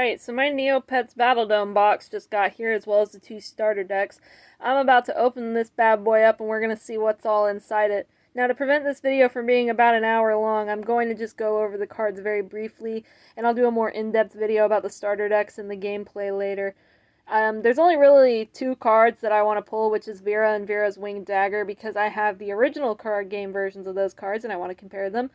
Alright, so my Neopets Battledome box just got here, as well as the 2 starter decks. I'm about to open this bad boy up and we're going to see what's all inside it. Now, to prevent this video from being about an hour long, I'm going to just go over the cards very briefly, and I'll do a more in-depth video about the starter decks and the gameplay later. There's only really 2 cards that I want to pull, which is Vera and Vera's Winged Dagger, because I have the original card game versions of those cards and I want to compare them.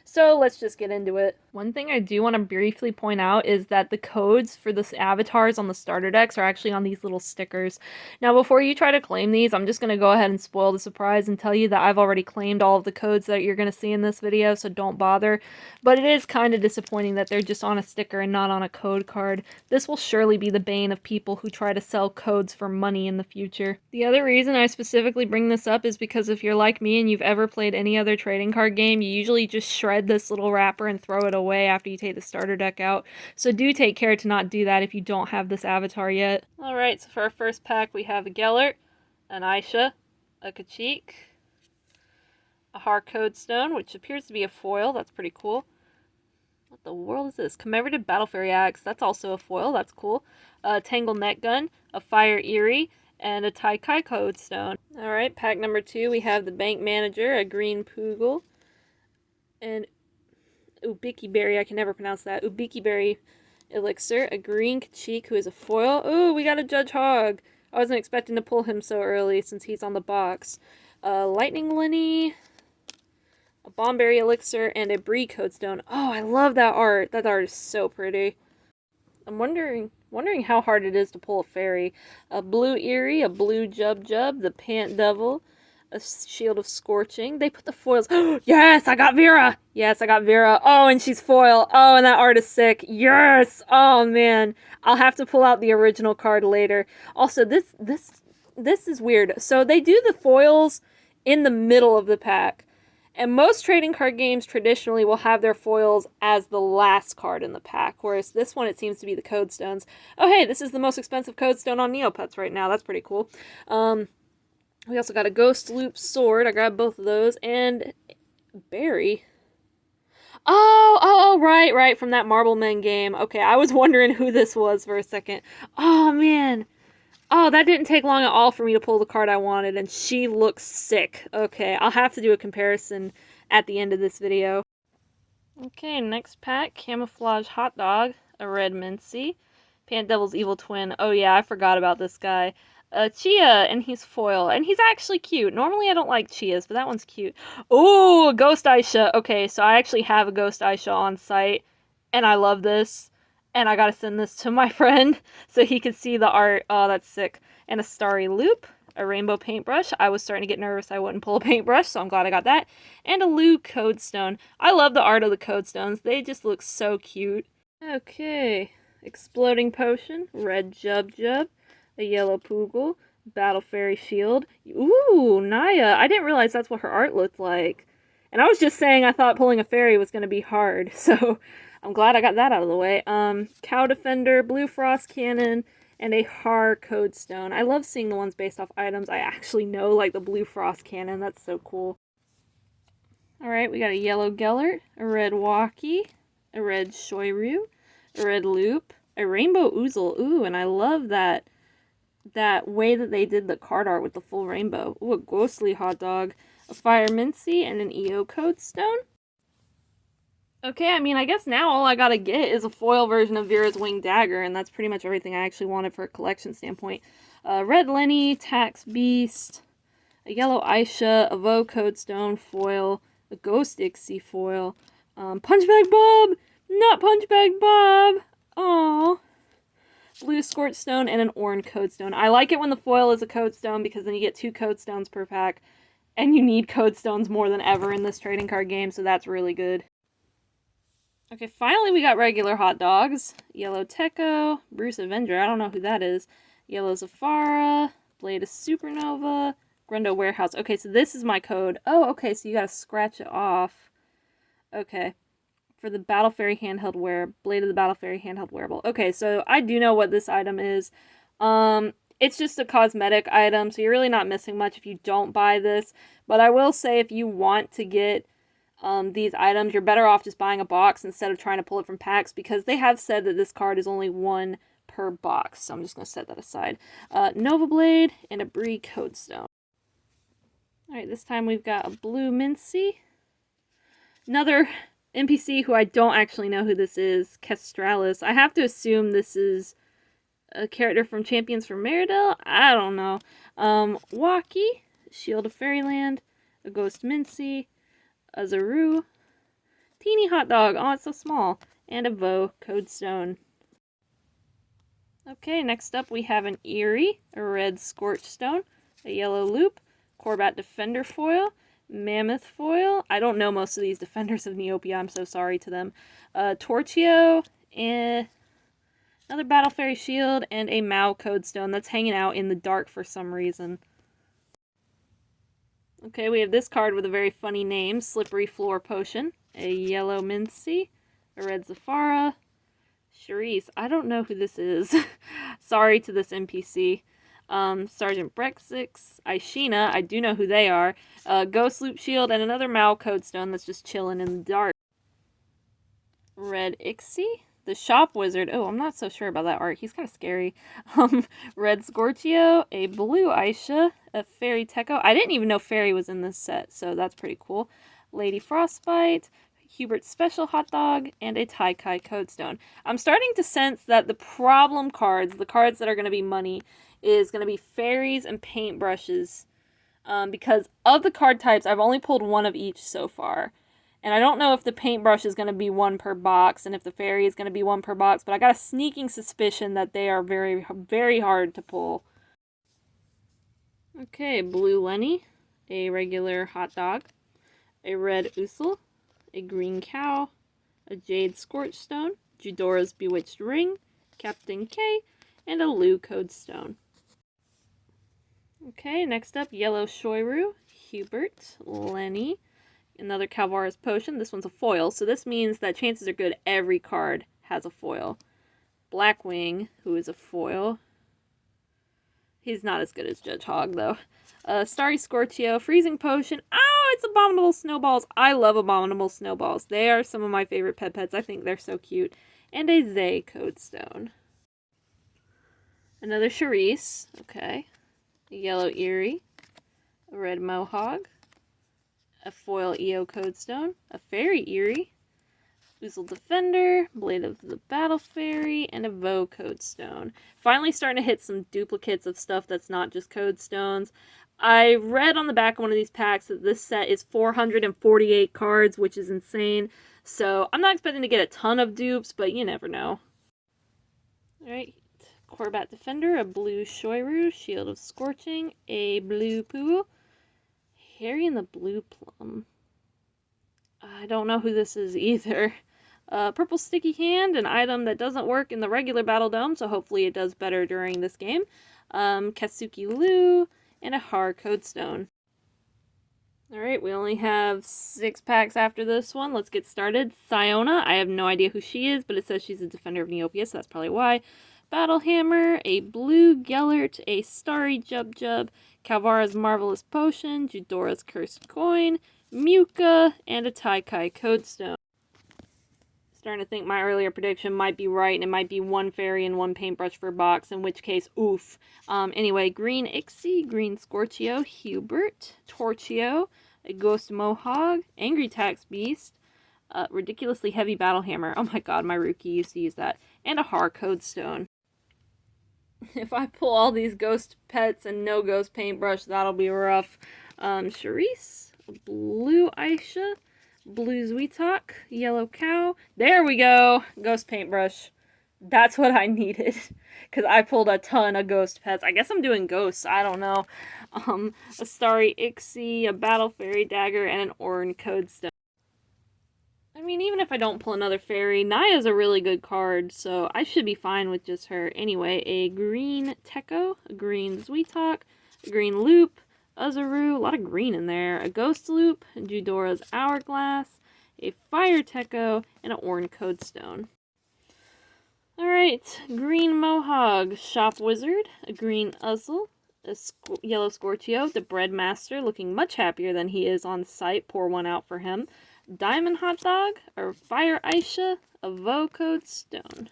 So let's just get into it. One thing I do want to briefly point out is that the codes for the avatars on the starter decks are actually on these little stickers. Now, before you try to claim these, I'm just going to go ahead and spoil the surprise and tell you that I've already claimed all of the codes that you're going to see in this video, so don't bother. But it is kind of disappointing that they're just on a sticker and not on a code card. This will surely be the bane of people who try to sell codes for money in the future. The other reason I specifically bring this up is because if you're like me and you've ever played any other trading card game, you usually just shred this little wrapper and throw it away after you take the starter deck out. So do take care to not do that if you don't have this avatar yet. Alright, so for our first pack we have a Gellert, an Aisha, a Kachik, a Har Codestone, which appears to be a foil. That's pretty cool. What the world is this? Commemorative Battle Fairy Axe. That's also a foil. That's cool. A Tangle Net Gun, a Fire Eerie, and a Tai Kai Codestone. Alright, pack number 2 we have the Bank Manager, a Green Poogle, and Ubiki Berry, I can never pronounce that. Ubiki Berry Elixir, a Green Kachik who is a foil. Ooh, we got a Judge Hog. I wasn't expecting to pull him so early since he's on the box. Lightning Lenny, a Bombberry Elixir, and a Bree Codestone. Oh, I love that art. That art is so pretty. I'm wondering how hard it is to pull a fairy. A Blue Eerie, a Blue Jub Jub, the Pant Devil, a Shield of Scorching. They put the foils. Yes, I got Vera! Yes, I got Vera. Oh, and she's foil. Oh, and that art is sick. Yes! Oh, man. I'll have to pull out the original card later. Also, this is weird. So they do the foils in the middle of the pack. And most trading card games traditionally will have their foils as the last card in the pack, whereas this one, it seems to be the Codestones. Oh, hey, this is the most expensive Codestone on Neopets right now. That's pretty cool. We also got a Ghost Loop Sword. I grabbed both of those. And Berry. Oh, right, from that Marblemen game. Okay, I was wondering who this was for a second. Oh, man. Oh, that didn't take long at all for me to pull the card I wanted, and she looks sick. Okay, I'll have to do a comparison at the end of this video. Okay, next pack, Camouflage Hot Dog, a Red Mincy, Pant Devil's Evil Twin. Oh yeah, I forgot about this guy. Chia, and he's foil, and he's actually cute. Normally I don't like Chias, but that one's cute. Ooh, Ghost Aisha. Okay, so I actually have a Ghost Aisha on site, and I love this. And I gotta send this to my friend so he could see the art. Oh, that's sick. And a Starry Loop, a Rainbow Paintbrush. I was starting to get nervous I wouldn't pull a paintbrush, so I'm glad I got that. And a Lou Codestone. I love the art of the Codestones. They just look so cute. Okay. Exploding Potion, Red Jub Jub, a Yellow Poogle, Battle Fairy Shield. Ooh, Naya. I didn't realize that's what her art looked like. And I was just saying I thought pulling a fairy was going to be hard, so I'm glad I got that out of the way. Cow Defender, Blue Frost Cannon, and a Har Codestone. I love seeing the ones based off items I actually know, like the Blue Frost Cannon. That's so cool. Alright, we got a Yellow Gellert, a Red Walkie, a Red Shoiryu, a Red Loop, a Rainbow Oozle. Ooh, and I love that way that they did the card art with the full rainbow. Ooh, a Ghostly Hot Dog, a Fire Mincy, and an EO Codestone. Okay, I mean, I guess now all I gotta get is a foil version of Vera's Winged Dagger, and that's pretty much everything I actually wanted for a collection standpoint. Red Lenny, Tax Beast, a Yellow Aisha, a Vo Codestone foil, a Ghost Ixie foil, Punchbag Bob! Not Punchbag Bob! Aww. Blue Scorchstone, and an Orange Codestone. I like it when the foil is a Codestone because then you get 2 Codestones per pack, and you need Codestones more than ever in this trading card game, so that's really good. Okay, finally we got regular hot dogs. Yellow Techo, Bruce Avenger, I don't know who that is. Yellow Zafara, Blade of Supernova, Grundo Warehouse. Okay, so this is my code. Oh, okay, so you gotta scratch it off. Okay. For the Battle Fairy handheld Blade of the Battle Fairy handheld wearable. Okay, so I do know what this item is. It's just a cosmetic item, so you're really not missing much if you don't buy this. But I will say if you want to get these items, you're better off just buying a box instead of trying to pull it from packs, because they have said that this card is only one per box. So I'm just going to set that aside. Nova Blade and a Bree Codestone. Alright, this time we've got a blue Mincy. Another NPC who I don't actually know who this is, Kestralis. I have to assume this is a character from Champions for Meridell? I don't know. Waki, Shield of Fairyland, a Ghost Mincy, a Zaru, Teeny Hot Dog, oh it's so small, and a Vo Codestone. Okay, next up we have an Eerie, a red Scorchstone, a yellow Loop, Corbat Defender foil, Mammoth foil. I don't know most of these defenders of Neopia, I'm so sorry to them. Torchio, and another Battle Fairy Shield, and a Mao Codestone that's hanging out in the dark for some reason. Okay, we have this card with a very funny name, Slippery Floor Potion, a yellow Mincy, a red Zafara, Charisse. I don't know who this is. Sorry to this NPC. Sergeant Brexix, Ishina, I do know who they are, Ghost Loop Shield, and another Mao Codestone that's just chilling in the dark. Red Ixie, the Shop Wizard. Oh, I'm not so sure about that art. He's kind of scary. Red Scorchio, a blue Aisha, a Fairy Techo. I didn't even know Fairy was in this set, so that's pretty cool. Lady Frostbite, Hubert's Special Hot Dog, and a Taikai Codestone. I'm starting to sense that the problem cards, the cards that are going to be money, is going to be fairies and paintbrushes. Because of the card types, I've only pulled one of each so far. And I don't know if the paintbrush is going to be one per box and if the fairy is going to be one per box, but I got a sneaking suspicion that they are very, very hard to pull. Okay, blue Lenny, a regular hot dog, a red Usul, a green cow, a jade Scorchstone, Judora's Bewitched Ring, Captain K, and a Lu Codestone. Okay, next up, yellow Shoiru, Hubert, Lenny, another Calvara's Potion. This one's a foil, so this means that chances are good every card has a foil. Blackwing, who is a foil. He's not as good as Judge Hogg, though. Starry Scorchio, Freezing Potion. Oh, it's Abominable Snowballs. I love Abominable Snowballs. They are some of my favorite pets. I think they're so cute. And a Zay Codestone. Another Charisse. Okay. A yellow Eerie. A red Mohawk. A foil EO Codestone. A Fairy Eerie. Oozle Defender, Blade of the Battle Fairy, and a Vo Codestone. Finally starting to hit some duplicates of stuff that's not just Codestones. I read on the back of one of these packs that this set is 448 cards, which is insane. So I'm not expecting to get a ton of dupes, but you never know. Alright, Corbat Defender, a blue Shoiru, Shield of Scorching, a blue Poo, Harry and the Blue Plum. I don't know who this is either. Purple Sticky Hand, an item that doesn't work in the regular Battledome, so hopefully it does better during this game. Katsuki Lu, and a Har Codestone. Alright, we only have 6 packs after this one. Let's get started. Siona, I have no idea who she is, but it says she's a defender of Neopia, so that's probably why. Battlehammer, a blue Gellert, a Starry Jub Jub, Calvara's Marvelous Potion, Judora's Cursed Coin, Muka, and a Taikai Codestone. Starting to think my earlier prediction might be right, and it might be one fairy and one paintbrush per box, in which case, oof. Anyway, green Ixie, green Scorchio, Hubert, Torchio, a Ghost Mohawk, Angry Tax Beast, ridiculously heavy Battlehammer. Oh my god, my rookie used to use that. And a Har Codestone. If I pull all these ghost pets and no ghost paintbrush, that'll be rough. Charisse, blue Aisha, blue Zweetok, yellow cow. There we go! Ghost paintbrush. That's what I needed. Because I pulled a ton of ghost pets. I guess I'm doing ghosts. I don't know. A Starry Ixie, a Battle Fairy Dagger, and an Orin Codestone. I mean, even if I don't pull another fairy, Naya's a really good card, so I should be fine with just her. Anyway, a green Techo, a green Zweetok, a green Loop, Uzaru, a lot of green in there, a Ghost Loop, Judora's Hourglass, a Fire Techo, and an Orin Codestone. Alright, green Mohawk, Shop Wizard, a green Uzzle, a yellow Scorchio, the Bread Master, looking much happier than he is on site. Pour one out for him. Diamond Hot Dog, or Fire Aisha, a Vocode Stone.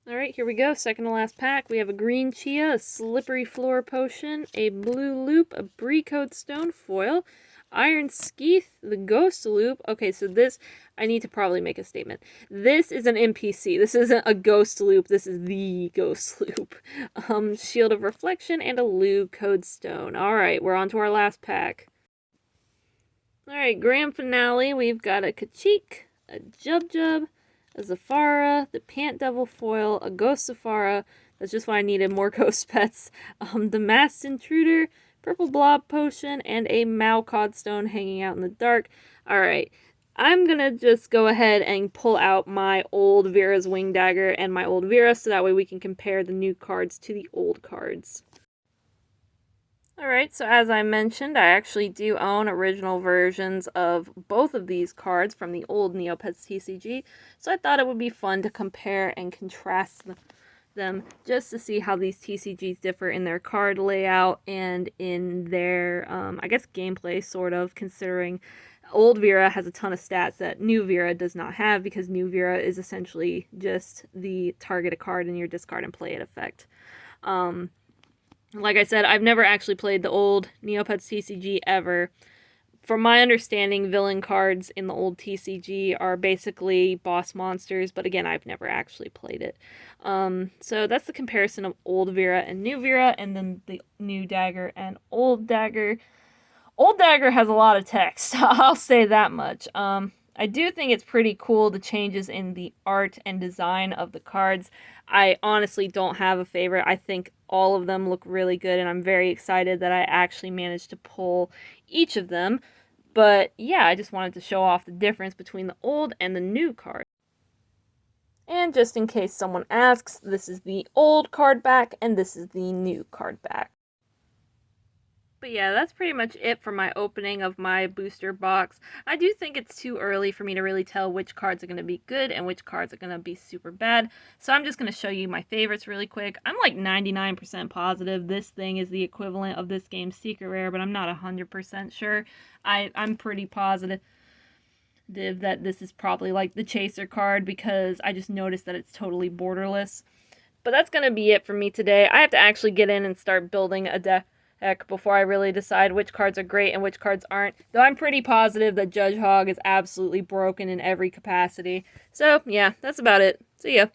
Alright, here we go. Second to last pack. We have a Green Chia, a Slippery Floor Potion, a Blue Loop, a Bricode Stone Foil, Iron Skeeth, the Ghost Loop. Okay, so this, I need to probably make a statement. This is an NPC. This isn't a Ghost Loop. This is the Ghost Loop. Shield of Reflection, and a Lou Code Stone. Alright, we're on to our last pack. Alright, grand finale. We've got a Kachik, a Jub, a Zafara, the Pant Devil Foil, a Ghost Zafara. That's just why I needed more ghost pets. The Masked Intruder, Purple Blob Potion, and a Malcod Stone hanging out in the dark. Alright, I'm gonna just go ahead and pull out my old Vera's Wing Dagger and my old Vera, so that way we can compare the new cards to the old cards. Alright, so as I mentioned, I actually do own original versions of both of these cards from the old Neopets TCG, so I thought it would be fun to compare and contrast them just to see how these TCGs differ in their card layout and in their, I guess, gameplay, sort of, considering old Vera has a ton of stats that new Vera does not have, because new Vera is essentially just the target a card in your discard and play it effect. Like I said, I've never actually played the old Neopets TCG ever. From my understanding, villain cards in the old TCG are basically boss monsters, but again, I've never actually played it. So that's the comparison of old Vera and new Vera, and then the new dagger and old dagger. Old dagger has a lot of text, I'll say that much. I do think it's pretty cool, the changes in the art and design of the cards. I honestly don't have a favorite. I think all of them look really good, and I'm very excited that I actually managed to pull each of them. But yeah, I just wanted to show off the difference between the old and the new card. And just in case someone asks, this is the old card back, and this is the new card back. But yeah, that's pretty much it for my opening of my booster box. I do think it's too early for me to really tell which cards are going to be good and which cards are going to be super bad. So I'm just going to show you my favorites really quick. I'm like 99% positive this thing is the equivalent of this game's secret rare, but I'm not 100% sure. I'm pretty positive that this is probably like the chaser card, because I just noticed that it's totally borderless. But that's going to be it for me today. I have to actually get in and start building a deck before I really decide which cards are great and which cards aren't. Though I'm pretty positive that Judge Hog is absolutely broken in every capacity. So, yeah, that's about it. See ya.